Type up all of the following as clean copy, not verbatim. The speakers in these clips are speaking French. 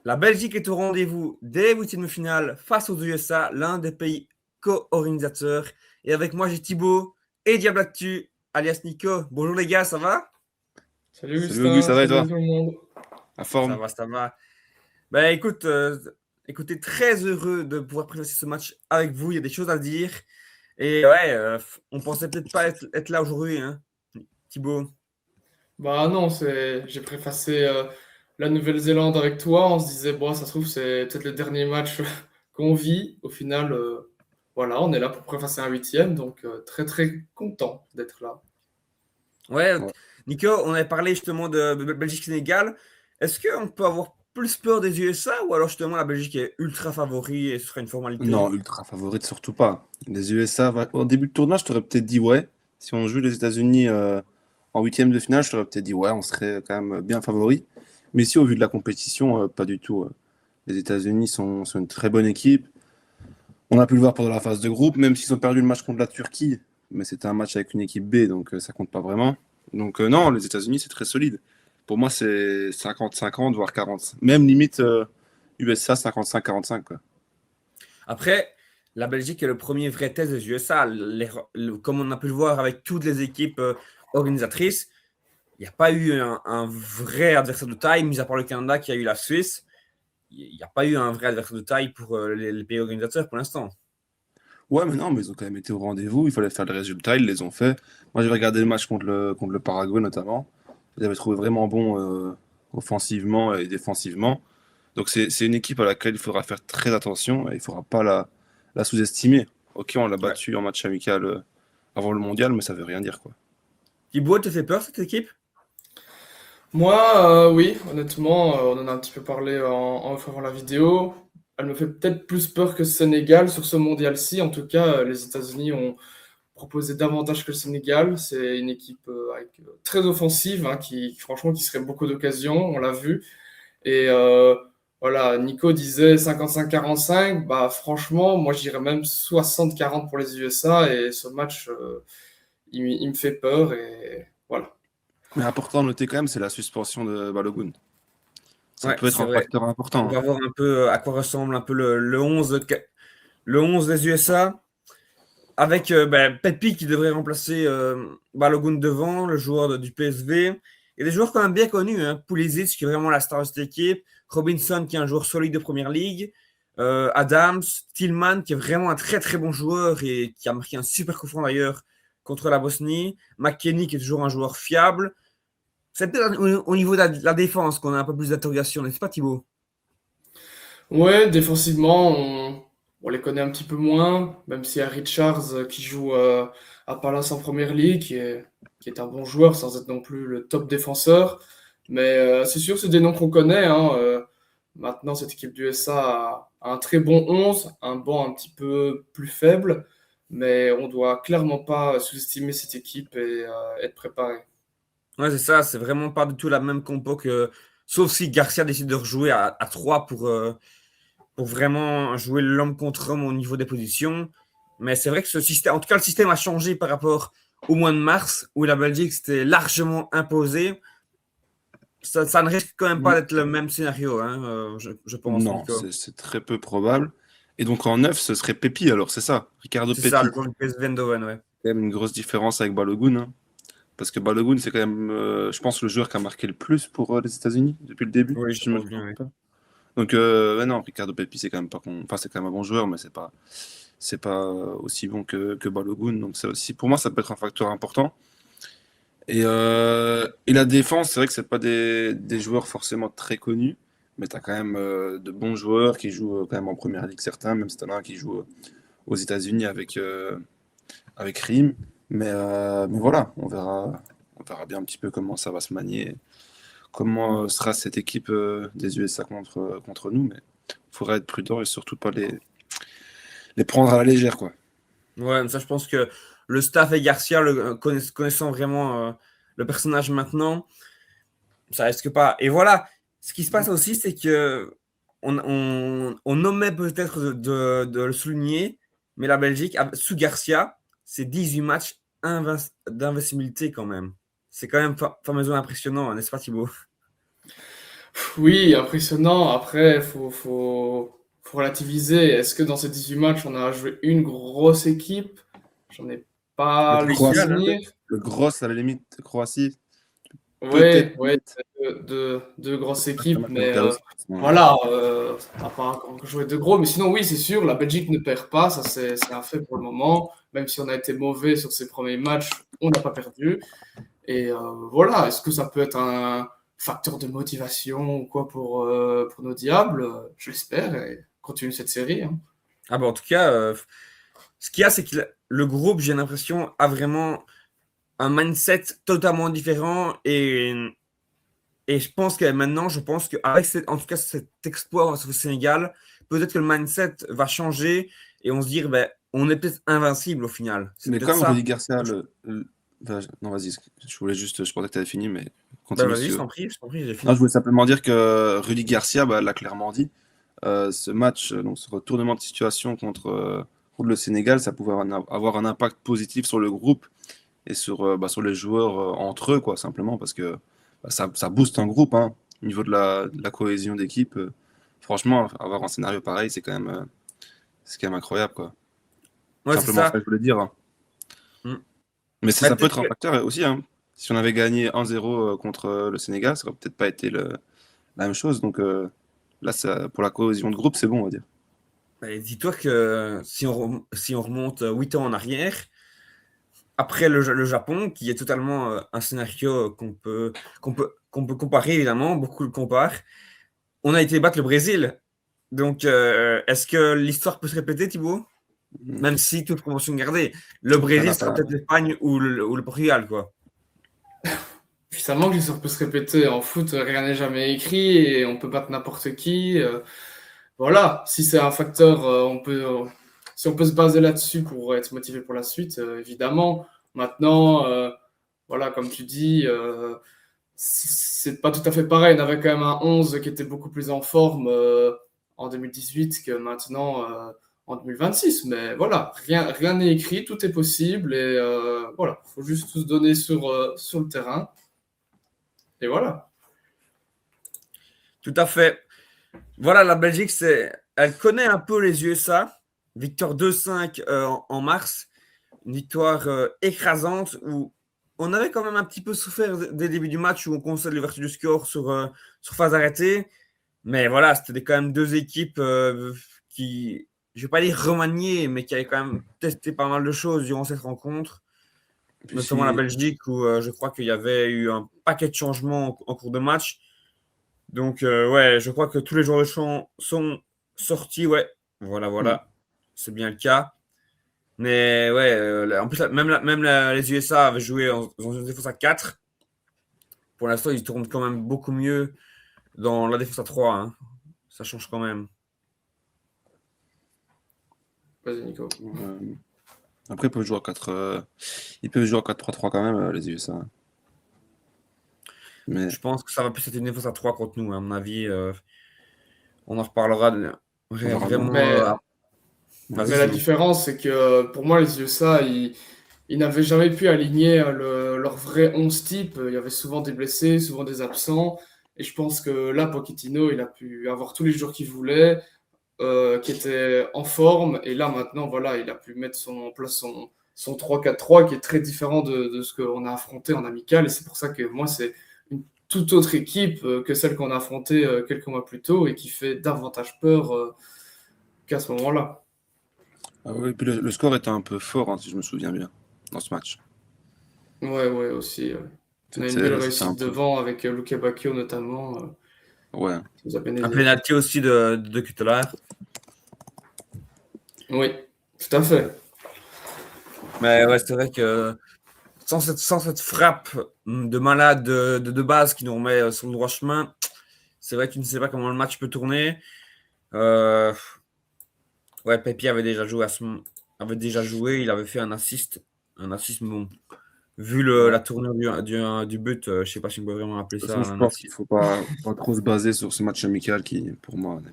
La Belgique est au rendez-vous des huitièmes de finale face aux USA, l'un des pays co-organisateurs. Et avec moi, j'ai Thibaut et Diablactu, alias Nico. Bonjour les gars, ça va? Salut Salut Auguste, Augustin, ça va et salut toi? tout le monde. La Ça forme? va, ça va. Ben écoute, écoutez, très heureux de pouvoir présenter ce match avec vous. Il y a des choses à dire. Et ouais, on pensait peut-être pas être là aujourd'hui, hein, Thibaut. Bah non, j'ai préfacé la Nouvelle-Zélande avec toi. On se disait, bon, ça se trouve, c'est peut-être le dernier match qu'on vit. Au final, voilà, on est là pour préfacer un huitième, donc très très content d'être là. Ouais, Ouais. Nico, on avait parlé justement de Belgique-Sénégal. Est-ce qu'on peut avoir plus peur des USA ou alors justement la Belgique est ultra favori et ce sera une formalité? Non, ultra favorite surtout pas. Les USA, au début de tournoi, je t'aurais peut-être dit ouais. Si on joue les États-Unis en huitième de finale, je t'aurais peut-être dit ouais, on serait quand même bien favori. Mais ici, au vu de la compétition, pas du tout. Les États-Unis sont une très bonne équipe. On a pu le voir pendant la phase de groupe, même s'ils ont perdu le match contre la Turquie. Mais c'était un match avec une équipe B, donc ça compte pas vraiment. Donc non, les États-Unis, c'est très solide. Pour moi, c'est 50-50, voire 40. Même limite USA 55-45, quoi. Après, la Belgique est le premier vrai test des USA. Comme on a pu le voir avec toutes les équipes organisatrices, il n'y a pas eu un vrai adversaire de taille, mis à part le Canada qui a eu la Suisse. Il n'y a pas eu un vrai adversaire de taille pour les pays organisateurs pour l'instant. Ouais, mais non, mais ils ont quand même été au rendez-vous. Il fallait faire le résultat, ils les ont fait. Moi, j'avais regardé le match contre le Paraguay, notamment. Je les avais trouvé vraiment bons offensivement et défensivement. Donc, c'est une équipe à laquelle il faudra faire très attention et il ne faudra pas la sous-estimer. Ok, on l'a Ouais. battu en match amical avant le mondial, mais ça veut rien dire, quoi. Thibaut, te fait peur cette équipe? Moi, oui, honnêtement, on en a un petit peu parlé en off avant la vidéo. Elle me fait peut-être plus peur que le Sénégal sur ce mondial-ci. En tout cas, les États-Unis ont proposé davantage que le Sénégal. C'est une équipe très offensive, hein, franchement, qui serait beaucoup d'occasions, on l'a vu. Et voilà, Nico disait 55-45. Bah, franchement, moi, je dirais même 60-40 pour les USA. Et ce match, il me fait peur. Et voilà. Mais important de noter quand même, c'est la suspension de Balogun. Ça Ouais, peut être c'est un vrai. facteur On important, hein. va voir un peu à quoi ressemble un peu le 11, le 11 des USA. Avec Pepi qui devrait remplacer Balogun devant, le joueur du PSV. Et des joueurs quand même bien connus, hein. Pulisic qui est vraiment la star de cette équipe. Robinson qui est un joueur solide de première ligue. Adams, Tillman qui est vraiment un très très bon joueur et qui a marqué un super coup franc d'ailleurs contre la Bosnie. McKennie qui est toujours un joueur fiable. C'est peut-être au niveau de la défense qu'on a un peu plus d'interrogation, n'est-ce pas Thibaut? Ouais, défensivement, on les connaît un petit peu moins, même s'il y a Richards qui joue à Palace en Première Ligue, qui est un bon joueur sans être non plus le top défenseur. Mais c'est sûr, c'est des noms qu'on connaît, hein. Maintenant, cette équipe du USA a un très bon 11, un banc un petit peu plus faible, mais on doit clairement pas sous-estimer cette équipe et être préparé. Ouais, c'est ça, c'est vraiment pas du tout la même compo que. Sauf si Garcia décide de rejouer à 3 pour vraiment jouer l'homme contre homme au niveau des positions. Mais c'est vrai que ce système, en tout cas, le système a changé par rapport au mois de mars, où la Belgique s'était largement imposée. Ça ne risque quand même pas Mm. d'être le même scénario, hein, je pense, Non, Nico. c'est très peu probable. Et donc en neuf, ce serait Pepi, alors c'est ça, Ricardo C'est ça, le Pepi. joueur du PSV Eindhoven, ouais. Quand même une grosse différence avec Balogun, hein. Parce que Balogun, c'est quand même, je pense, le joueur qui a marqué le plus pour les États-Unis depuis le début, Oui, je si je me pense bien, trompe oui. pas. Donc, ouais, non, Ricardo Pepi, c'est quand même pas enfin, c'est quand même un bon joueur, mais c'est pas aussi bon que Balogun. Donc, ça aussi, pour moi, ça peut être un facteur important. Et la défense, c'est vrai que c'est pas des joueurs forcément très connus, mais tu as quand même de bons joueurs qui jouent quand même en première ligue, certains, même si t'en as un qui joue aux États-Unis avec Rim. Mais voilà, on verra bien un petit peu comment ça va se manier, comment sera cette équipe des USA contre nous. Mais il faudra être prudent et surtout pas les prendre à la légère, quoi. Ouais, mais ça, je pense que le staff et Garcia, connaissant vraiment le personnage maintenant, ça risque pas. Et voilà, ce qui se passe aussi, c'est que on omet peut-être de le souligner, mais la Belgique, sous Garcia, c'est 18 matchs d'invincibilité quand même. C'est quand même fameusement impressionnant, hein, n'est-ce pas Thibaut? Oui, impressionnant. Après, faut relativiser. Est-ce que dans ces 18 matchs, on a joué une grosse équipe? J'en ai pas Peut-être le Portugal, Croatie, hein. souvenir. le gros à la limite, Croatie, peut-être Ouais, ouais, limite. deux grosses C'est un équipes, match mais amical aussi, forcément. voilà, on n'a pas encore joué de gros. Mais sinon, oui, c'est sûr, la Belgique ne perd pas, ça c'est un fait pour le moment. Même si on a été mauvais sur ses premiers matchs, on n'a pas perdu. Et voilà, est-ce que ça peut être un facteur de motivation ou quoi pour nos diables? Je l'espère, et continue cette série, hein. Ah bah en tout cas, ce qu'il y a, c'est que le groupe, j'ai l'impression, a vraiment un mindset totalement différent et je pense que maintenant, je pense qu'avec en tout cas cet exploit face au Sénégal, peut-être que le mindset va changer et on se dire, ben, on est peut-être invincible au final. C'est Mais peut-être comme ça. Rudy Garcia, non, vas-y, je voulais juste, je pensais que tu avais fini, mais Ben continue si vas-y, tu veux. je t'en prie, j'ai Non, je fini. voulais simplement dire que Rudy Garcia, bah, l'a clairement dit, ce match, donc ce retournement de situation contre le Sénégal, ça pouvait avoir un impact positif sur le groupe et sur les joueurs entre eux, quoi, simplement, parce que bah, ça booste un groupe, hein, au niveau de la cohésion d'équipe. Franchement, avoir un scénario pareil, c'est quand même incroyable, quoi. Ouais, c'est Simplement ça ça. que je voulais dire, hein. Mm. Mais Ben, ça peut peut-être être un que facteur aussi, hein. Si on avait gagné 1-0 contre le Sénégal, ça aurait peut-être pas été la même chose. Donc là, pour la cohésion de groupe, c'est bon, on va dire. ben, dis-toi que si on remonte 8 ans en arrière, après le Japon, qui est totalement un scénario qu'on peut comparer, évidemment, beaucoup le comparent, on a été battre le Brésil. Donc, est-ce que l'histoire peut se répéter, Thibaut? Même si toute promotion gardée. Le Ça Brésil n'a sera pas. peut-être l'Espagne ou le Portugal, quoi. Puis ça manque que ça peut se répéter. En foot, rien n'est jamais écrit et on peut battre n'importe qui. Voilà, si c'est un facteur, si on peut se baser là-dessus pour être motivé pour la suite, évidemment. Maintenant, voilà, comme tu dis, c'est pas tout à fait pareil. On avait quand même un 11 qui était beaucoup plus en forme en 2018 que maintenant en 2026. Mais voilà, rien n'est écrit, tout est possible et voilà, il faut juste tout se donner sur le terrain. Et voilà. Tout à fait. Voilà, la Belgique, elle connaît un peu les USA. Victoire 2-5 en mars. Une victoire écrasante où on avait quand même un petit peu souffert dès le début du match où on concède l'ouverture du score sur phase arrêtée. Mais voilà, c'était quand même deux équipes qui, je ne vais pas dire remaniées, mais qui avaient quand même testé pas mal de choses durant cette rencontre, Et puis notamment la si, Belgique où je crois qu'il y avait eu un paquet de changements en cours de match. Donc, ouais, je crois que tous les joueurs de champ sont sortis. Ouais, voilà, hmm. voilà, c'est bien le cas. Mais ouais, en plus, les USA avaient joué dans une défense à 4. Pour l'instant, ils tournent quand même beaucoup mieux dans la défense à 3, hein. Ça change quand même. Vas-y, Nico. Après, ils peuvent jouer à 4-3-3 quand même, les USA. Mais Je pense que ça va plus être une défense à 3 contre nous, à mon avis. On en reparlera on verra bien. vraiment. Mais, Vas-y, mais la Simon. différence, c'est que pour moi, les USA, ils n'avaient jamais pu aligner leur vrai 11 type. Il y avait souvent des blessés, souvent des absents. Et je pense que là, Pochettino, il a pu avoir tous les joueurs qu'il voulait, qui étaient en forme. Et là, maintenant, voilà, il a pu mettre en place son 3-4-3 qui est très différent de ce qu'on a affronté en amical. Et c'est pour ça que moi, c'est une toute autre équipe que celle qu'on a affrontée quelques mois plus tôt et qui fait davantage peur qu'à ce moment-là. Ah oui, puis le score était un peu fort, hein, si je me souviens bien, dans ce match. Ouais, ouais, aussi. On a une belle C'était un réussite peu. devant avec Luke Bacchio notamment. Ouais. Ça nous a bien Un aidé. penalty aussi de Kutelaar. Oui, tout à fait. Mais ouais, c'est vrai que sans cette frappe de malade de base qui nous remet sur le droit chemin, c'est vrai que tu ne sais pas comment le match peut tourner. Euh, ouais, Pepi avait déjà joué, il avait fait un assist. Un assist, bon. Vu Ouais. la tournure du but, je ne sais pas si on peut vraiment appeler De toute ça façon, je un pense qu'il assist. faut pas trop se baser sur ce match amical qui, pour moi, n'est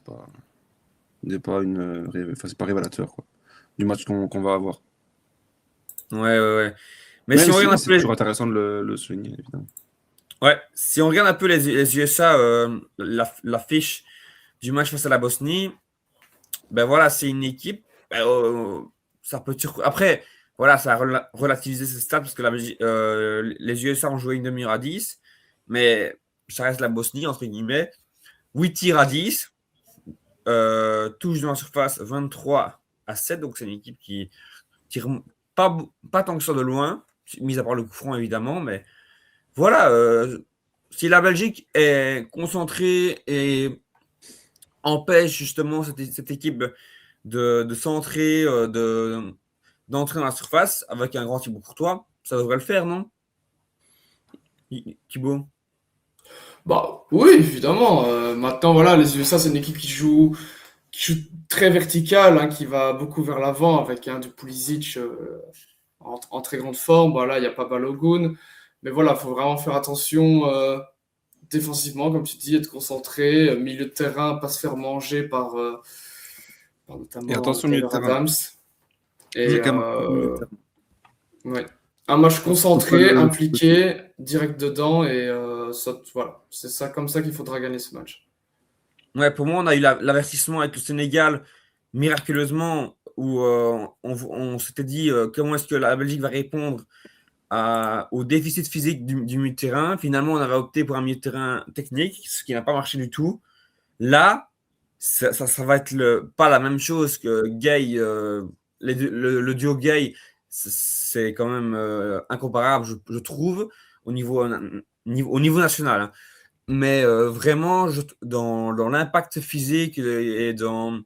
pas enfin, c'est pas révélateur, quoi, du match qu'on va avoir. Ouais, ouais, ouais. Mais si Même on si regarde oui, un c'est peu toujours intéressant de le souligner, évidemment. Ouais, si on regarde un peu les USA, la fiche du match face à la Bosnie, ben voilà, c'est une équipe. Ça peut après, voilà, ça a relativisé ces stats parce que les USA ont joué une demi-heure à 10, mais ça reste la Bosnie, entre guillemets. 8 tirs à 10, touche dans la surface 23-7, donc c'est une équipe qui tire pas tant que ça de loin, mis à part le coup franc évidemment, mais voilà, si la Belgique est concentrée et empêche justement cette équipe de centrer, d'entrer dans la surface avec un grand Thibaut Courtois, ça devrait le faire, non Thibaut? Bah oui, évidemment. Maintenant, voilà, les USA, c'est une équipe qui joue très verticale, hein, qui va beaucoup vers l'avant avec du Pulisic en très grande forme. Voilà, il n'y a pas Balogun. Mais voilà, il faut vraiment faire attention défensivement, comme tu dis, être concentré, milieu de terrain, pas se faire manger par Et notamment attention au milieu de Taylor terrain. Adams. Et J'ai quand même attention au milieu de terrain. ouais. Un match Faut pas concentré, le sous-coter. impliqué, direct dedans, et voilà, c'est ça comme ça qu'il faudra gagner ce match. Ouais, pour moi, on a eu l'avertissement avec le Sénégal, miraculeusement, où on s'était dit comment est-ce que la Belgique va répondre au déficit physique du milieu de terrain. Finalement, on avait opté pour un milieu de terrain technique, ce qui n'a pas marché du tout. Là, ça va être pas la même chose que Gay. Le duo Gay, c'est quand même incomparable, je trouve, au niveau national, hein. Mais vraiment, dans l'impact physique et dans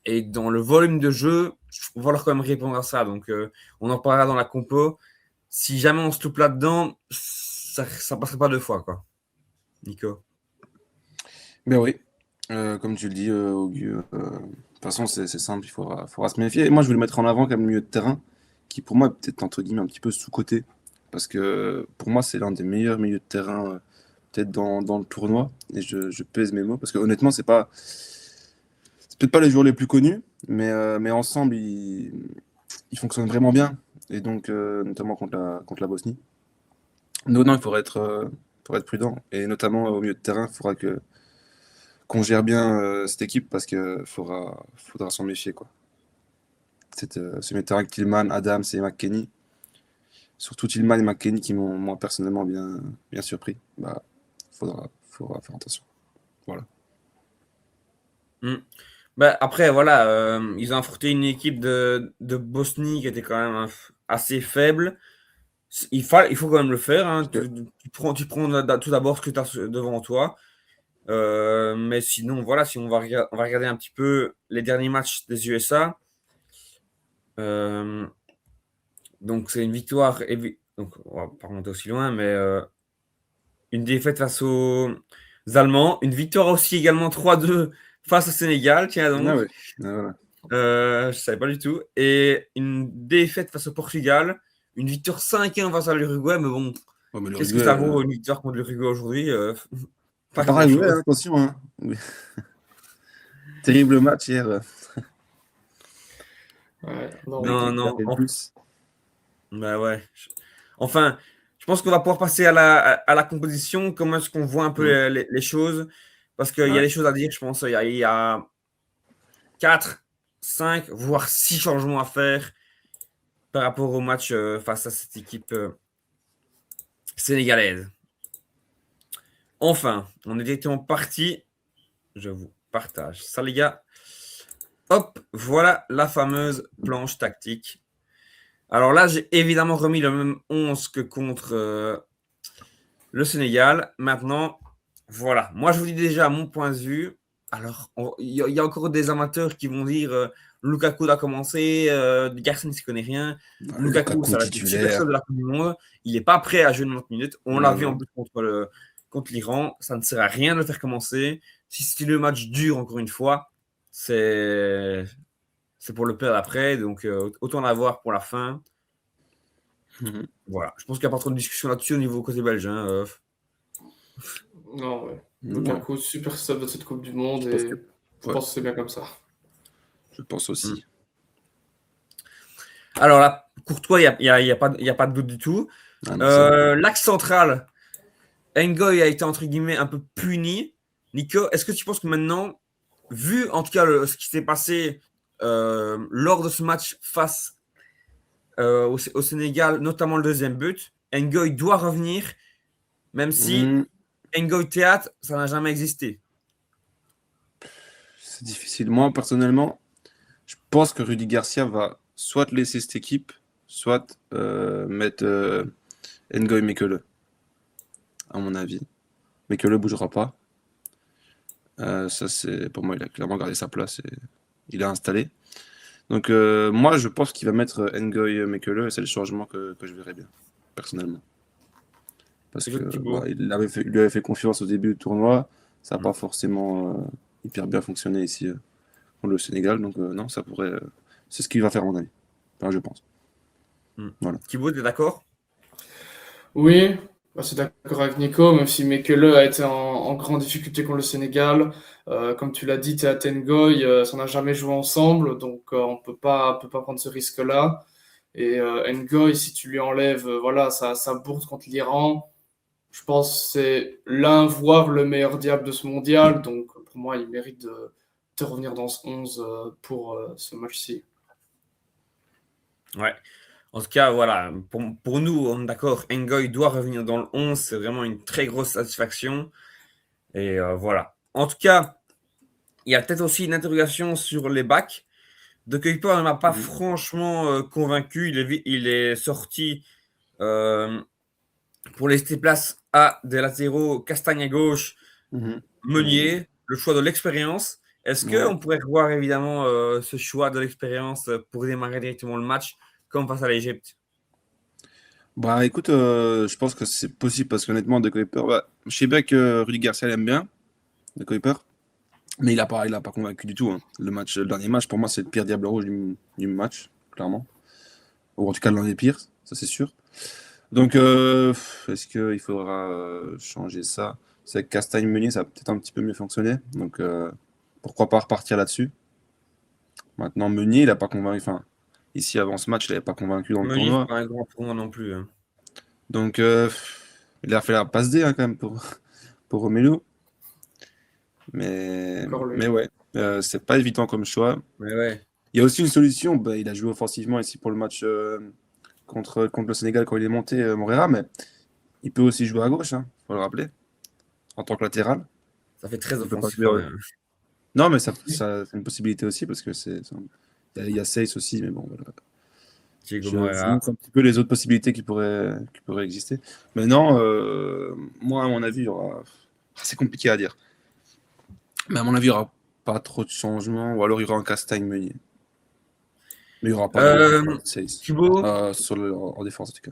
le volume de jeu, on va leur quand même répondre à ça. Donc, on en parlera dans la compo. Si jamais on se loupe là-dedans, ça ne passerait pas deux fois, quoi. Nico. Ben oui, comme tu le dis, Augu, de toute façon, c'est simple, faudra se méfier. Et moi, je voulais mettre en avant quand même le milieu de terrain, qui pour moi est peut-être entre guillemets un petit peu sous-coté, parce que pour moi, c'est l'un des meilleurs milieux de terrain, peut-être dans le tournoi, et je pèse mes mots, parce que honnêtement, c'est peut-être pas les joueurs les plus connus, mais ensemble, ils fonctionnent vraiment bien, et donc, notamment contre la Bosnie. Donc, non, il faudra être prudent, et notamment au milieu de terrain, il faudra qu'on gère bien cette équipe parce que faudra s'en méfier, quoi. Ce milieu de terrain avec Tillman, Adams et McKennie. Surtout Tillman et McKennie qui m'ont moi personnellement bien surpris. Bah, faudra faire attention. Voilà. Mm. Bah, après, voilà, ils ont affronté une équipe de Bosnie qui était quand même assez faible. Il faut quand même le faire, hein. Tu prends tout d'abord ce que tu as devant toi. Mais sinon, voilà, si on va regarder un petit peu les derniers matchs des USA. euh, donc, c'est une victoire. Donc, on va pas remonter aussi loin, mais une défaite face aux Allemands. Une victoire aussi également 3-2 face au Sénégal. Tiens Ah donc. ouais. Ah, voilà. Je ne savais pas du tout. Et une défaite face au Portugal. Une victoire 5-1 face à l'Uruguay. Mais bon, Ouais, mais qu'est-ce que l'Uruguay, ça vaut une victoire contre l'Uruguay aujourd'hui? Pas pareil, ouais, grand-chose. hein, attention. Hein. Oui. Terrible match hier. Ouais, non, Celui Non, qui a non. fait le plus. Bah ouais. Enfin, je pense qu'on va pouvoir passer à la composition. Comment est-ce qu'on voit un peu Mm. les choses? Parce qu'il y a Ouais. des choses à dire, je pense. Il y a 4, 5, voire 6 changements à faire par rapport au match face à cette équipe sénégalaise. Enfin, on est directement parti. Je vous partage ça, les gars. Hop, voilà la fameuse planche tactique. Alors là, j'ai évidemment remis le même 11 que contre le Sénégal. Maintenant, voilà. Moi, je vous dis déjà mon point de vue. Alors, il y a encore des amateurs qui vont dire Lukaku a commencé, Garçon ne s'y connaît rien. Lukaku, Lukaku ça va être le super titulaire. sub de la Coupe du Monde. Il n'est pas prêt à jouer 90 minutes. On l'a vu en Non. plus contre l'Iran. Ça ne sert à rien de le faire commencer. Si le match dure, encore une fois, c'est pour le perdre après. Donc, autant l'avoir pour la fin. Mhm. Voilà. Je pense qu'il n'y a pas trop de discussion là-dessus au niveau côté belge, hein. non, ouais. Non. Lukaku, super sub de cette Coupe du Monde, Je pense que, et je ouais, pense que c'est bien comme ça. je pense Mm. aussi. Alors là, Courtois, il y a pas de doute du tout. Ah non, ça. L'axe central, Ngoy a été entre guillemets un peu puni. Nico, est-ce que tu penses que maintenant, vu en tout cas ce qui s'est passé lors de ce match face au Sénégal, notamment le deuxième but, Ngoy doit revenir, même si Hmm, Ngoy Théâtre, ça n'a jamais existé. c'est difficile. Moi, personnellement, je pense que Rudy Garcia va soit laisser cette équipe, soit mettre Ngoy Mekele, à mon avis. Mekele bougera pas. Ça, c'est pour moi, il a clairement gardé sa place et il a installé. Donc, moi, je pense qu'il va mettre Ngoy Mekele et c'est le changement que je verrai bien, personnellement. Parce que Écoute, Thibaut. il lui avait fait confiance au début du tournoi. Ça n'a pas forcément hyper bien fonctionné ici contre le Sénégal. Donc, non, ça pourrait. C'est ce qu'il va faire, à mon avis. Enfin, je pense. Voilà. Thibaut, t'es d'accord? Oui, bah, c'est d'accord avec Nico, même si Mekele a été en grande difficulté contre le Sénégal. Comme tu l'as dit, Théa Ngoy, ça n'a jamais joué ensemble, donc on peut pas prendre ce risque-là. Et Ngoy, si tu lui enlèves voilà, sa bourde contre l'Iran, je pense que c'est l'un, voire le meilleur diable de ce mondial. Donc pour moi, il mérite de revenir dans ce 11 pour ce match-ci. Ouais. En tout cas, voilà, pour nous, on est d'accord, Ngoy doit revenir dans le 11, c'est vraiment une très grosse satisfaction. Et voilà. En tout cas, il y a peut-être aussi une interrogation sur les backs. De Kuiper ne m'a pas Mhm. franchement convaincu. Il est sorti pour laisser place à des latéraux, Castagne à gauche, Mhm. Meunier, le choix de l'expérience. Est-ce Ouais. qu'on pourrait revoir évidemment ce choix de l'expérience pour démarrer directement le match, comme face à l'Égypte? Bah écoute, je pense que c'est possible parce qu'honnêtement, De Kuiper, bah, je sais bien que Rudy Garcia l'aime bien, De Kuiper, mais il a pas convaincu du tout, hein. Le dernier match, pour moi, c'est le pire diable rouge du match, clairement. Ou en tout cas, l'un des pires, ça c'est sûr. Donc, est-ce qu'il faudra changer ça? C'est que Castagne-Meunier, ça a peut-être un petit peu mieux fonctionné. Donc, pourquoi pas repartir là-dessus? Maintenant, Meunier, il n'a pas convaincu. Enfin, ici, avant ce match, il n'avait pas convaincu dans le Meunier, c'est tournoi. pas un grand tournoi non plus, hein. Donc, il a fait la passe D hein, quand même pour Romelu. Encore lui. Mais ouais, c'est pas évident comme choix. Mais ouais. Il y a aussi une solution. Bah, il a joué offensivement ici pour le match contre le Sénégal quand il est monté, Moreira, mais il peut aussi jouer à gauche, hein, faut le rappeler, en tant que latéral. Ça fait très Il peut pas offensif jouer. quand même. Non, mais c'est une possibilité aussi parce que il y a Seyss aussi, mais bon, voilà. Diego Je Moreira. montre un petit peu les autres possibilités qui pourraient exister. Mais non, moi, à mon avis, il y aura. C'est compliqué à dire. Mais à mon avis, il n'y aura pas trop de changements, ou alors il y aura un Castagne-Meunier. Mais il n'y aura pas Euh, de Seyss. Thibaut, En défense, en tout cas.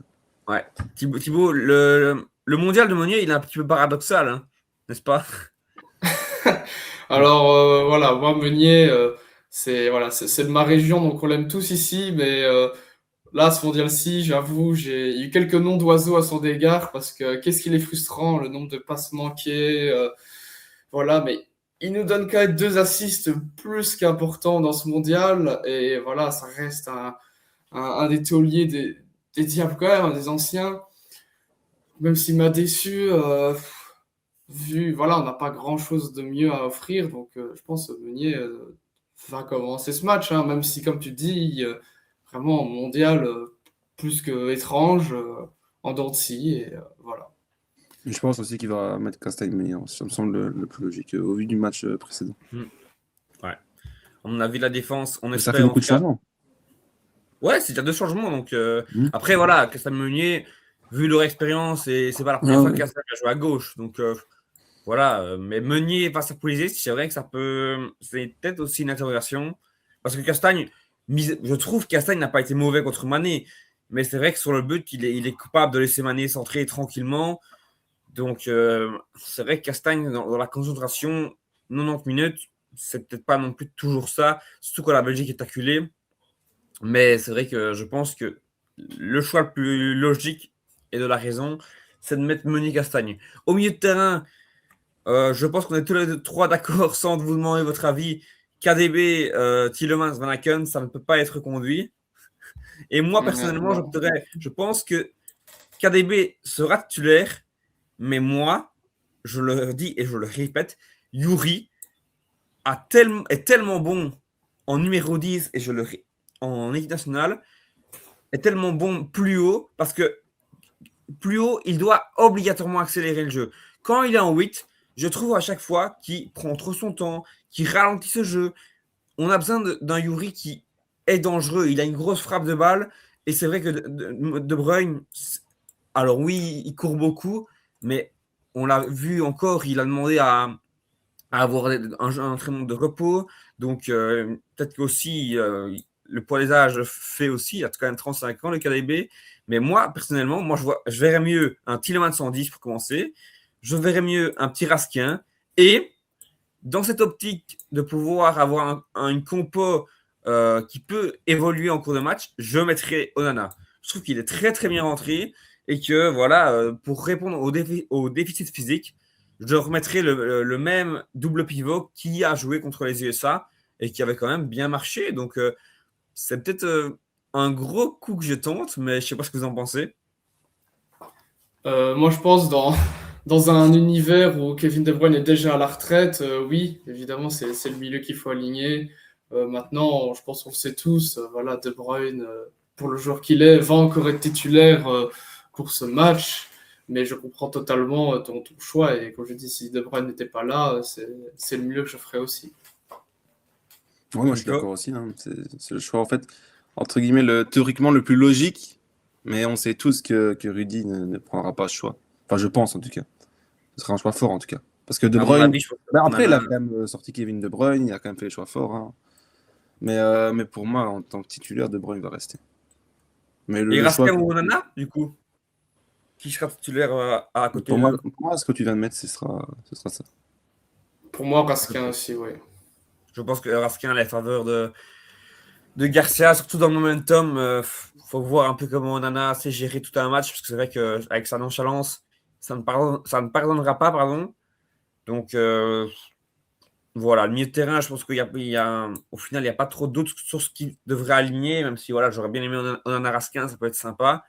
ouais. Thibaut, le mondial de Meunier, il est un petit peu paradoxal, hein, n'est-ce pas? Alors voilà, moi Meunier, c'est de ma région, donc on l'aime tous ici, mais là, ce mondial-ci, j'avoue, il y a eu quelques noms d'oiseaux à son égard, parce que qu'est-ce qu'il est frustrant, le nombre de passes manquées, voilà, mais il nous donne quand même 2 assists plus qu'importants dans ce mondial, et voilà, ça reste un des tauliers des Diables quand même, un des anciens, même s'il m'a déçu, vu, voilà, on n'a pas grand-chose de mieux à offrir, donc je pense que Meunier va commencer ce match, hein, même si, comme tu dis, vraiment mondial plus que étrange, en dents de scie, et voilà. Et je pense aussi qu'il va mettre Castagne-Meunier, hein. Ça me semble le plus logique, au vu du match précédent. Hmm, ouais. À mon avis, la défense, on Mais ça fait espère en beaucoup tout de cas. changements. Ouais, c'est déjà 2 changements. Donc, Mhm. après, voilà, Castan Meunier, vu leur expérience, et c'est pas la première Ah fois que ouais. Castan a joué à gauche. Donc, voilà. Mais Meunier face à Pulisic, c'est vrai que ça peut. C'est peut-être aussi une interrogation. Parce que Castagne, je trouve que Castagne n'a pas été mauvais contre Mané. Mais c'est vrai que sur le but, il est capable de laisser Mané centrer tranquillement. Donc, c'est vrai que Castagne, dans la concentration, 90 minutes, c'est peut-être pas non plus toujours ça. Surtout quand la Belgique est acculée. Mais c'est vrai que je pense que le choix le plus logique et de la raison, c'est de mettre Meunier Castagne. Au milieu de terrain, je pense qu'on est tous les trois d'accord sans vous demander votre avis. KDB, Tielemans, Van Aken, ça ne peut pas être conduit. Et moi, personnellement, Non. je pense que KDB sera titulaire, Mais moi, je le dis et je le répète, Yuri est tellement bon en numéro 10 et en équipe nationale, est tellement bon plus haut parce que plus haut, il doit obligatoirement accélérer le jeu. Quand il est en 8, je trouve à chaque fois qu'il prend trop son temps, qu'il ralentit ce jeu. On a besoin d'un Yuri qui est dangereux. Il a une grosse frappe de balle. Et c'est vrai que De Bruyne, alors oui, il court beaucoup, mais on l'a vu encore, il a demandé à avoir un entraînement de repos. Donc peut-être qu'aussi, le poids des âges fait aussi. Il a quand même 35 ans, le KDB. Mais moi, personnellement, je verrais mieux un Tielemans 110 pour commencer. Je verrais mieux un petit Raskin. Et dans cette optique de pouvoir avoir une compo qui peut évoluer en cours de match, je mettrais Onana. Je trouve qu'il est très très bien rentré et que voilà, pour répondre au déficit physique, je remettrais le même double pivot qui a joué contre les USA et qui avait quand même bien marché. Donc c'est peut-être un gros coup que je tente, mais je ne sais pas ce que vous en pensez. Moi, je pense dans un univers où Kevin De Bruyne est déjà à la retraite, oui, évidemment, c'est le milieu qu'il faut aligner. Maintenant, je pense qu'on le sait tous, voilà, De Bruyne, pour le joueur qu'il est, va encore être titulaire pour ce match. Mais je comprends totalement ton choix. Et comme je dis, si De Bruyne n'était pas là, c'est le milieu que je ferais aussi. Ouais, moi je suis d'accord aussi, hein. C'est le choix en fait, entre guillemets, théoriquement le plus logique, mais on sait tous que Rudy ne prendra pas ce choix. Enfin, je pense en tout cas. Ce sera un choix fort en tout cas. Parce que De À mon Bruyne, avis, je pense bah, qu'on après, il a a quand même sorti Kevin De Bruyne, il a quand même fait les choix forts, hein. Mais pour moi, en tant que titulaire, De Bruyne va rester. Mais Et le choix, Rascal ou Onana, du coup, qui sera titulaire à côté pour d'eux? moi, ce que tu viens de mettre, ce sera ça. Pour moi, Raskin aussi, oui. Je pense que Raskin a les faveurs de Garcia, surtout dans le momentum. Faut voir un peu comment Onana sait gérer tout un match, parce que c'est vrai qu'avec sa nonchalance, ça ne pardonnera pas, pardon. Donc voilà, le milieu de terrain, je pense au final, il n'y a pas trop de doute sur ce qu'il devrait aligner, même si voilà, j'aurais bien aimé Onana Raskin, ça peut être sympa.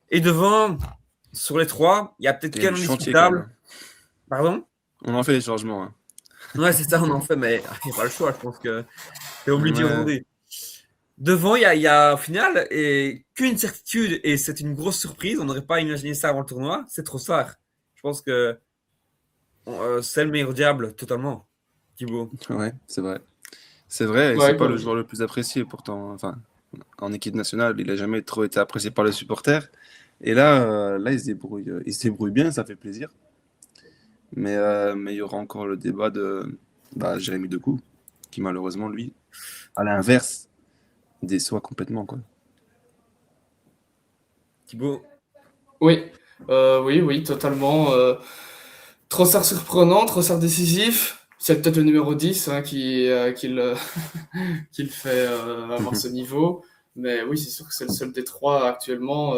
Et devant, sur les trois, il y a peut-être Il y a qu'un du chantier quand même, indiscutable. hein. Pardon? On en fait les changements, hein. Ouais, c'est ça, on en fait, mais il n'y a pas le choix, je pense que c'est obligé Ouais. aujourd'hui. Devant, il y a au final et qu'une certitude, et c'est une grosse surprise, on n'aurait pas imaginé ça avant le tournoi, c'est Trossard. Je pense que c'est le meilleur diable, totalement, Thibaut. Ouais, c'est vrai. C'est vrai, et c'est Ouais, pas le joueur le plus apprécié pourtant, hein. Enfin, en équipe nationale, il a jamais trop été apprécié par les supporters. Et là, il se débrouille bien, ça fait plaisir. Mais il y aura encore le débat de Jérémy Decoux, qui malheureusement, lui, à l'inverse, déçoit complètement, quoi. Thibaut, oui, oui, totalement. Trossard surprenant, Trossard décisif. C'est peut-être le numéro 10 hein, qui le fait avoir ce niveau. Mais oui, c'est sûr que c'est le seul des trois actuellement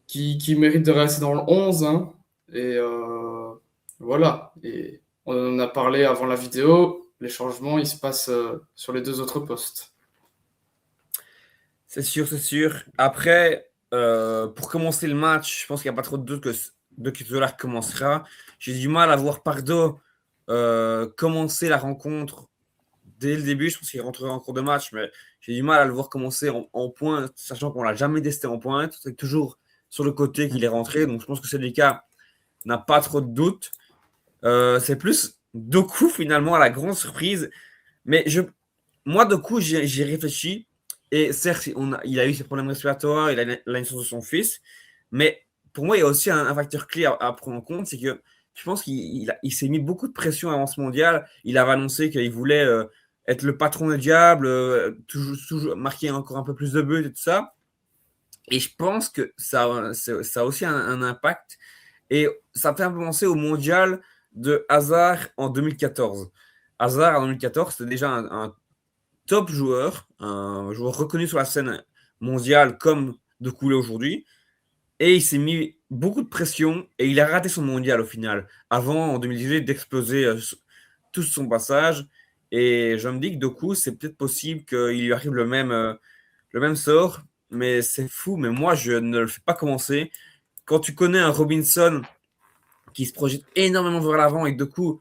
qui mérite de rester dans le 11. Hein. Et voilà. Et on en a parlé avant la vidéo. Les changements, ils se passent sur les deux autres postes. c'est sûr, c'est sûr. Après, pour commencer le match, je pense qu'il n'y a pas trop de doute que Zola commencera. J'ai du mal à voir Pardo commencer la rencontre dès le début. Je pense qu'il rentrerait en cours de match, mais j'ai du mal à le voir commencer en pointe, sachant qu'on l'a jamais testé en pointe. C'est toujours sur le côté qu'il est rentré. Donc je pense que Selika n'a pas trop de doute. C'est plus Doku finalement à la grande surprise. Mais moi, Doku, j'ai réfléchi. Et certes, il a eu ses problèmes respiratoires, il a la naissance de son fils. Mais pour moi, il y a aussi un facteur clé à prendre en compte, c'est que je pense qu'il s'est mis beaucoup de pression avant ce mondial. Il avait annoncé qu'il voulait être le patron du diable, toujours marquer encore un peu plus de buts et tout ça. Et je pense que ça a aussi un impact. Et ça me fait un peu penser au mondial de Hazard en 2014. Hazard en 2014, c'était déjà un top joueur, un joueur reconnu sur la scène mondiale comme de Coulé aujourd'hui. Et il s'est mis beaucoup de pression et il a raté son mondial au final, avant en 2018 d'exploser tout son passage. Et je me dis que Doku, c'est peut-être possible qu'il lui arrive le même sort, mais c'est fou. Mais moi, je ne le fais pas commencer. Quand tu connais un Robinson qui se projette énormément vers l'avant et de coup,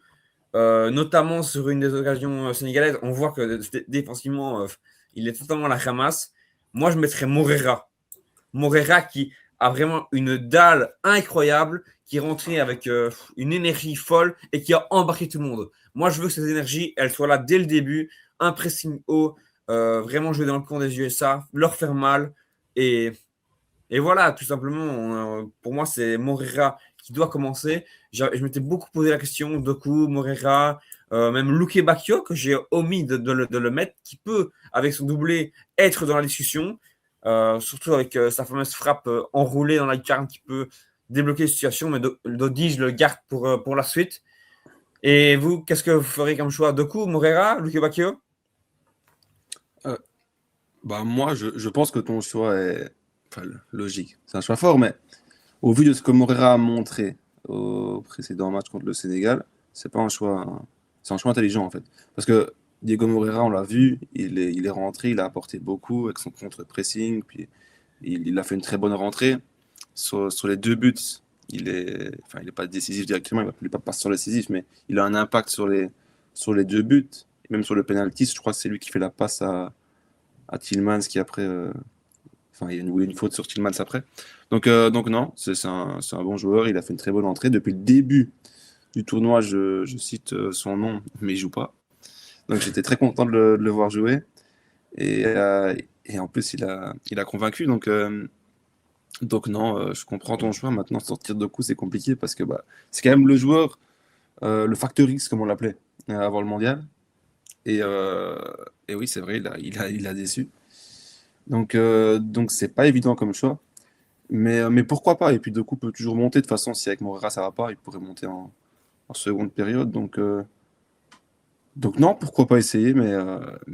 notamment sur une des occasions sénégalaises, on voit que défensivement, il est totalement à la ramasse. Moi, je mettrais Morera. Morera qui a vraiment une dalle incroyable, qui est rentré avec une énergie folle et qui a embarqué tout le monde. Moi, je veux que cette énergie, elle soit là dès le début, un pressing haut, vraiment jouer dans le camp des USA, leur faire mal. Et voilà, tout simplement, pour moi, c'est Morera qui doit commencer. Je m'étais beaucoup posé la question, Doku, Morera, même Luke Bacchio, que j'ai omis de le mettre, qui peut, avec son doublé, être dans la discussion, surtout avec sa fameuse frappe enroulée dans la lucarne qui peut débloquer la situation. Mais Dodi, je le garde pour la suite. Et vous, qu'est-ce que vous ferez comme choix? Doku, Morera, Luke Bacchio? Bah, moi, je pense que ton choix est enfin, logique. C'est un choix fort, mais au vu de ce que Morera a montré au précédent match contre le Sénégal, c'est pas un choix, c'est un choix intelligent en fait. Parce que Diego Morera, on l'a vu, il est rentré, il a apporté beaucoup avec son contre-pressing, puis il a fait une très bonne rentrée. Sur les deux buts, enfin, il est pas décisif directement, il n'est pas sur décisif, mais il a un impact sur les deux buts, et même sur le penalty. Je crois que c'est lui qui fait la passe à Tillmans qui après. Enfin, il y a une faute sur Tillmans après. Donc non, c'est un bon joueur. Il a fait une très bonne entrée. Depuis le début du tournoi, je cite son nom, mais il joue pas. Donc j'étais très content de le voir jouer. Et en plus, il a convaincu. Donc non, je comprends ton choix. Maintenant, sortir de coup, c'est compliqué parce que bah, c'est quand même le joueur, le facteur X, comme on l'appelait, avant le mondial. Et, euh, et oui, c'est vrai, il a déçu. Donc c'est pas évident comme choix. Mais pourquoi pas? Et puis de coup, peut toujours monter. De toute façon, si avec Morera ça va pas, il pourrait monter en seconde période. Donc non, pourquoi pas essayer, mais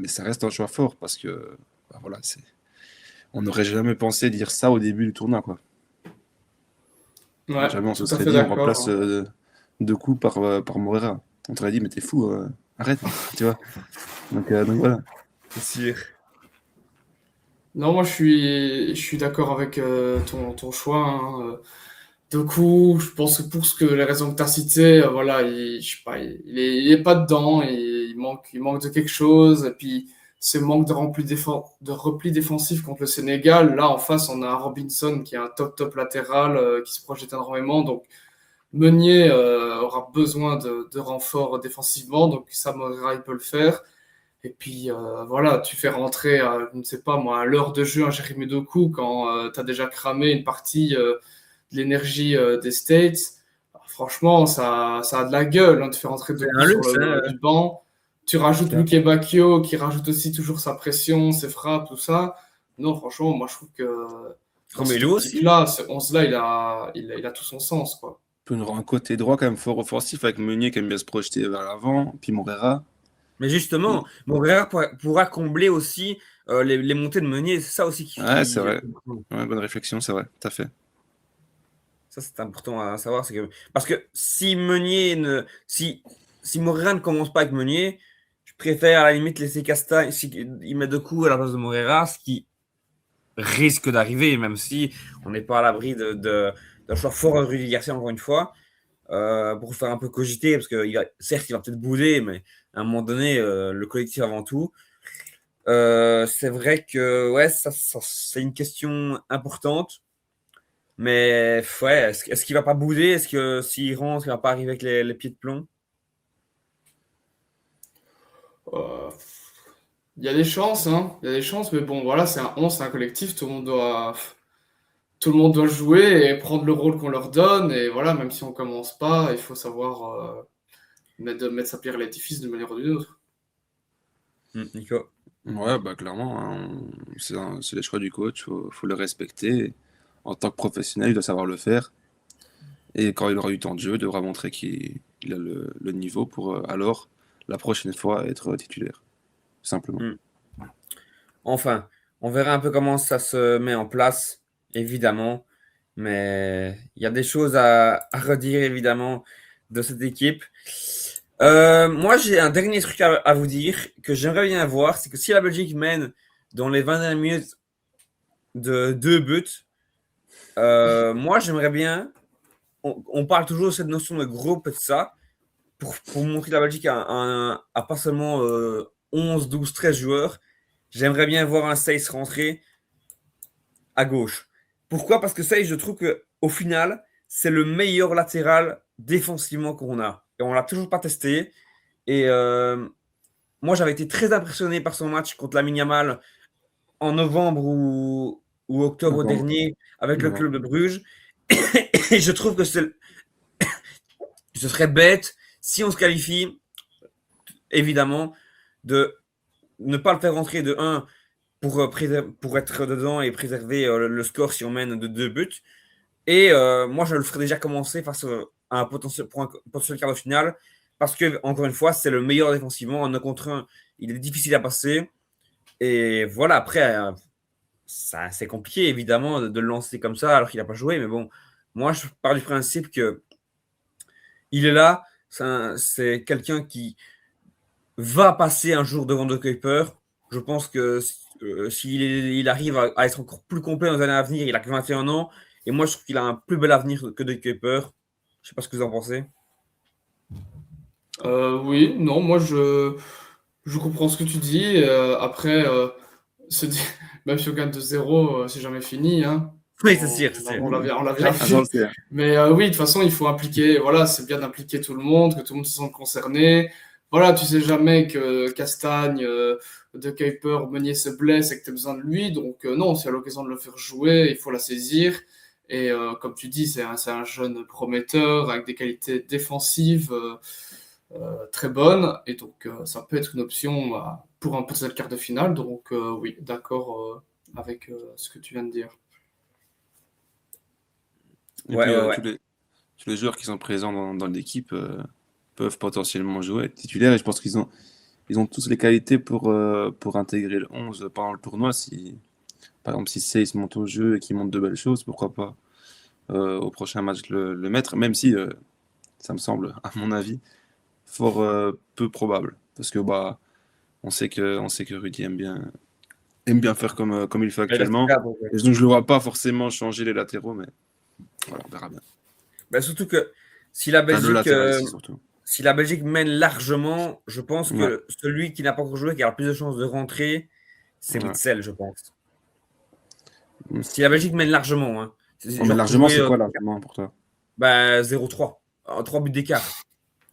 ça reste un choix fort parce que bah, voilà, on n'aurait jamais pensé dire ça au début du tournoi, quoi. Ouais, Jamais on se tout à serait fait dit on d'accord, remplace hein. deux coups par Morera. On t'aurait dit mais t'es fou, arrête, tu vois. Donc voilà. C'est sûr. Non, moi je suis d'accord avec ton choix, hein. Du coup, je pense que pour les raisons que tu as citées, voilà, je sais pas, il est pas dedans, il manque de quelque chose. Et puis, ce manque de repli défensif contre le Sénégal, là en face, on a un Robinson qui est un top latéral qui se projette énormément. Donc, Meunier aura besoin de renforts défensivement, donc ça, Moreira, il peut le faire. Et puis voilà, tu fais rentrer, je ne sais pas moi, à l'heure de jeu un Jérémy Doku quand tu as déjà cramé une partie de l'énergie des States. Alors, franchement, ça a de la gueule hein, de faire rentrer C'est Doku un sur luxe, hein. du banc. Tu rajoutes Ça. Luke Bacchio qui rajoute aussi toujours sa pression, ses frappes, tout ça. Non, franchement, moi je trouve que dans cette Romelu aussi. optique-là, ce 11-là, il a tout son sens, quoi. Puis un côté droit quand même fort offensif avec Meunier qui aime bien se projeter vers l'avant, puis Morera. Mais justement, Moreira pourra combler aussi les montées de Meunier. C'est ça aussi Ouais, c'est qui est vrai. important. Ouais, bonne réflexion, c'est vrai, tout à fait. Ça, c'est important à savoir. Parce que si Meunier ne. Si Moreira ne commence pas avec Meunier, je préfère à la limite laisser Casta. Si il met deux coups à la place de Moreira, ce qui risque d'arriver, même si on n'est pas à l'abri d'un choix fort de Rudy Garcia, encore une fois, pour faire un peu cogiter, parce que certes, il va peut-être bouder, mais à un moment donné, le collectif avant tout. C'est vrai que ouais, ça, c'est une question importante. Mais ouais, est-ce qu'il va pas bouder? Est-ce que s'il rentre, il va pas arriver avec les pieds de plomb? Euh, Il y a des chances, hein. Il y a des chances, mais bon, voilà, c'est un 11, c'est un collectif, tout le monde doit jouer et prendre le rôle qu'on leur donne. Et voilà, même si on commence pas, il faut savoir mettre sa pierre à l'édifice d'une manière ou d'une autre. Nico. Ouais, bah clairement, hein, c'est les choix du coach, faut le respecter. En tant que professionnel, il doit savoir le faire. Et quand il aura eu temps de jeu, il devra montrer qu'il a le niveau pour alors, la prochaine fois, être titulaire. Simplement. Mm. Enfin, on verra un peu comment ça se met en place, évidemment. Mais il y a des choses à redire, évidemment, de cette équipe. Moi, j'ai un dernier truc à vous dire que j'aimerais bien voir, c'est que si la Belgique mène dans les 20 dernières minutes de 2 buts, moi, j'aimerais bien on parle toujours de cette notion de groupe et tout ça, pour montrer que la Belgique a pas seulement 11, 12, 13 joueurs. J'aimerais bien voir un Seyss rentrer à gauche. Pourquoi? Parce que Seyss, je trouve qu'au final, c'est le meilleur latéral défensivement qu'on a. Et on l'a toujours pas testé. Et moi, j'avais été très impressionné par son match contre la Yamal en novembre ou octobre dernier avec le club de Bruges. Et je trouve que ce serait bête, si on se qualifie, évidemment, de ne pas le faire rentrer de 1 pour être dedans et préserver le score si on mène de 2 buts. Et moi, je le ferais déjà commencer face à un potentiel quart de finale parce que, encore une fois, c'est le meilleur défensivement. En 1 contre 1, il est difficile à passer. Et voilà, après, c'est compliqué, évidemment, de le lancer comme ça alors qu'il n'a pas joué. Mais bon, moi, je pars du principe que il est là. C'est quelqu'un qui va passer un jour devant De Kuiper. Je pense que s'il arrive à être encore plus complet dans les années à venir, il a que 21 ans. Et moi, je trouve qu'il a un plus bel avenir que De Kuiper. Je sais pas ce que vous en pensez. Oui, non, moi je comprends ce que tu dis. Après, même si on gagne de 0, c'est jamais fini. Hein. Oui, c'est sûr, c'est sûr. On l'a bien Ah, vu. j'en sais. Mais oui, de toute façon, il faut impliquer. Voilà, c'est bien d'impliquer tout le monde, que tout le monde se sente concerné. Voilà, tu sais jamais que Castagne, De Kuiper, Meunier se blesse et que tu as besoin de lui. Donc, non, s'il y a l'occasion de le faire jouer, il faut la saisir. Et comme tu dis, c'est un jeune prometteur avec des qualités défensives très bonnes. Et donc, ça peut être une option pour un potentiel quart de finale. Donc, oui, d'accord avec ce que tu viens de dire. Et Ouais, puis, ouais, ouais. tous les joueurs qui sont présents dans l'équipe peuvent potentiellement jouer titulaires. Et je pense ils ont tous les qualités pour intégrer le 11 pendant le tournoi. Par exemple, si Seyss monte au jeu et qu'il montre de belles choses, pourquoi pas au prochain match le mettre, même si ça me semble, à mon avis, fort peu probable. Parce que on sait que Rudy aime bien faire comme il fait actuellement. Et donc je ne le vois pas forcément changer les latéraux, mais voilà, on verra bien. Ben, surtout que si la Enfin, le Belgique, latéral ici surtout. si la Belgique mène largement, je pense Ouais, que celui qui n'a pas encore joué, qui a le plus de chances de rentrer, c'est ouais. Witsel, je pense. Si la Belgique mène largement, hein. Oh, mais Genre largement, jouer c'est quoi largement pour toi? 0-3. 3 buts d'écart.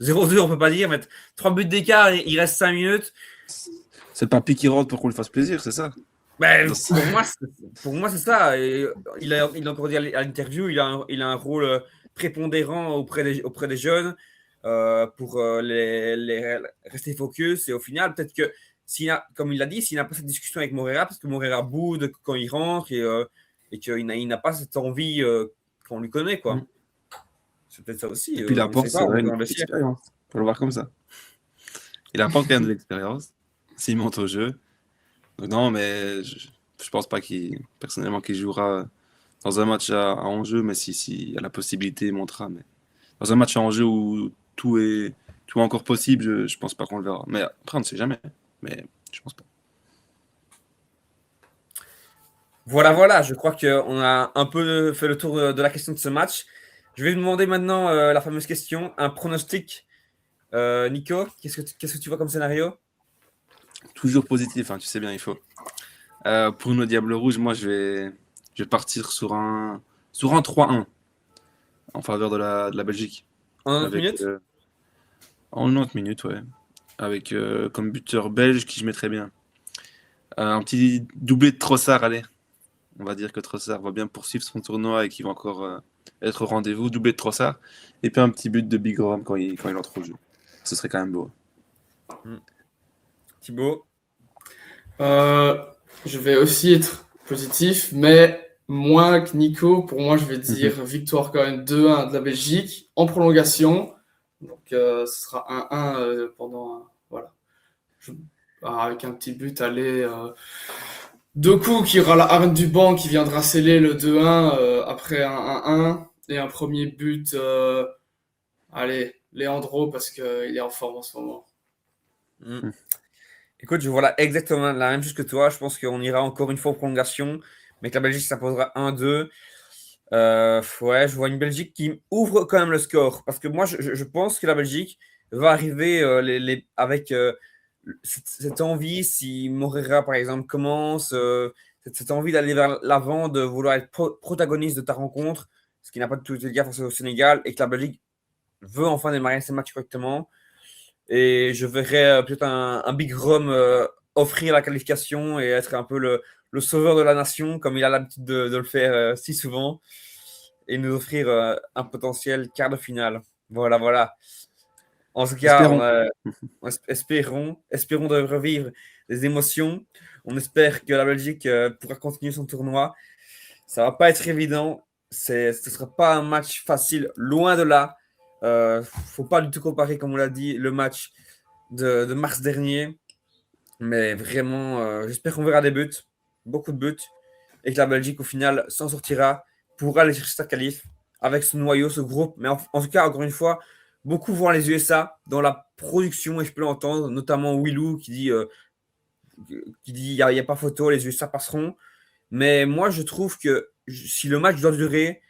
0-2, on peut pas dire, mais 3 buts d'écart, il reste 5 minutes. C'est le papy qui rentre pour qu'on lui fasse plaisir, c'est ça? Ben, pour moi, c'est ça. Et il a encore dit à l'interview, il a un rôle prépondérant auprès des jeunes pour les rester focus. Et au final, peut-être que, comme il l'a dit, s'il n'a pas cette discussion avec Moreira, parce que Moreira boude quand il rentre et qu'il n'a pas cette envie qu'on lui connaît, quoi. Mm. C'est peut-être ça aussi. Et puis il On ne sait apporte, pas, c'est on vrai, est une dans le petite vestiaire. expérience. Faut le voir comme ça. Il apporte quand même de l'expérience s'il monte au jeu. Donc non, mais je pense pas personnellement, qu'il jouera dans un match à enjeu, mais si il a la possibilité, il montera. Mais dans un match à enjeu où tout est encore possible, je pense pas qu'on le verra. Mais après, on ne sait jamais. Mais je pense pas. Voilà, je crois qu'on a un peu fait le tour de la question de ce match. Je vais vous demander maintenant la fameuse question, un pronostic. Nico, qu'est-ce que tu vois comme scénario? Toujours positif, hein, tu sais bien, il faut. Pour nos Diables Rouges, moi, je vais partir sur un 3-1 en faveur de la Belgique. En 90 Avec, minutes? en 90 minutes, ouais. Avec comme buteur belge qui je mettrais bien. Un petit doublé de Trossard, allez. On va dire que Trossard va bien poursuivre son tournoi et qu'il va encore être au rendez-vous. Doublé de Trossard. Et puis un petit but de Big Rom quand il entre au jeu. Ce serait quand même beau. Thibaut? Je vais aussi être positif, mais moins que Nico. Pour moi, je vais dire victoire quand même 2-1 de la Belgique en prolongation. Donc, ce sera 1-1 pendant. Voilà. Avec un petit but, allez. Doku qui aura la hargne du banc qui viendra sceller le 2-1 après un 1-1. Et un premier but. Allez, Leandro, parce qu'il est en forme en ce moment. Écoute, je vois là exactement la même chose que toi. Je pense qu'on ira encore une fois en prolongation, mais que la Belgique s'imposera 1-2. Ouais, je vois une Belgique qui ouvre quand même le score. Parce que moi, je pense que la Belgique va arriver avec cette envie, si Moreira, par exemple, commence, cette envie d'aller vers l'avant, de vouloir être protagoniste de ta rencontre, ce qui n'a pas du tout été le cas face au Sénégal, et que la Belgique veut enfin démarrer ses matchs correctement. Et je verrais peut-être un Big Rom offrir la qualification et être un peu le sauveur de la nation, comme il a l'habitude de le faire si souvent, et nous offrir un potentiel quart de finale. Voilà, voilà. En tout cas, Espérons. espérons de revivre des émotions. On espère que la Belgique pourra continuer son tournoi. Ça va pas être évident. Ce sera pas un match facile, loin de là. Faut pas du tout comparer, comme on l'a dit, le match de mars dernier. Mais vraiment, j'espère qu'on verra des buts, beaucoup de buts, et que la Belgique, au final, s'en sortira pour aller chercher sa qualif avec ce noyau, ce groupe. Mais en tout cas, encore une fois, beaucoup voient les USA dans la production, et je peux l'entendre, notamment Willou qui dit il n'y a pas photo, les USA passeront. Mais moi, je trouve que si le match doit durer,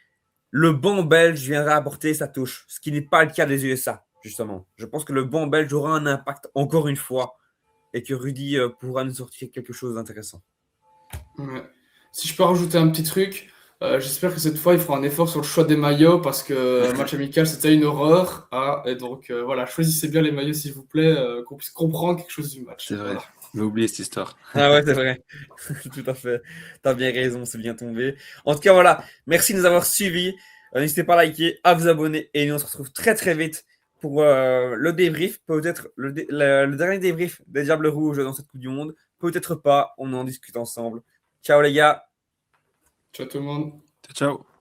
le banc belge viendra apporter sa touche, ce qui n'est pas le cas des USA, justement. Je pense que le banc belge aura un impact encore une fois et que Rudy pourra nous sortir quelque chose d'intéressant. Ouais. Si je peux rajouter un petit truc, j'espère que cette fois il fera un effort sur le choix des maillots parce que match amical c'était une horreur. Ah, et donc voilà, choisissez bien les maillots s'il vous plaît, qu'on puisse comprendre quelque chose du match. C'est vrai. Voilà. J'ai oublié cette histoire. Ah ouais, c'est vrai. Tout à fait. T'as bien raison, c'est bien tombé. En tout cas, voilà. Merci de nous avoir suivis. N'hésitez pas à liker, à vous abonner. Et nous, on se retrouve très, très vite pour le débrief. Peut-être le dernier débrief des Diables Rouges dans cette Coupe du Monde. Peut-être pas. On en discute ensemble. Ciao, les gars. Ciao tout le monde. Ciao, ciao.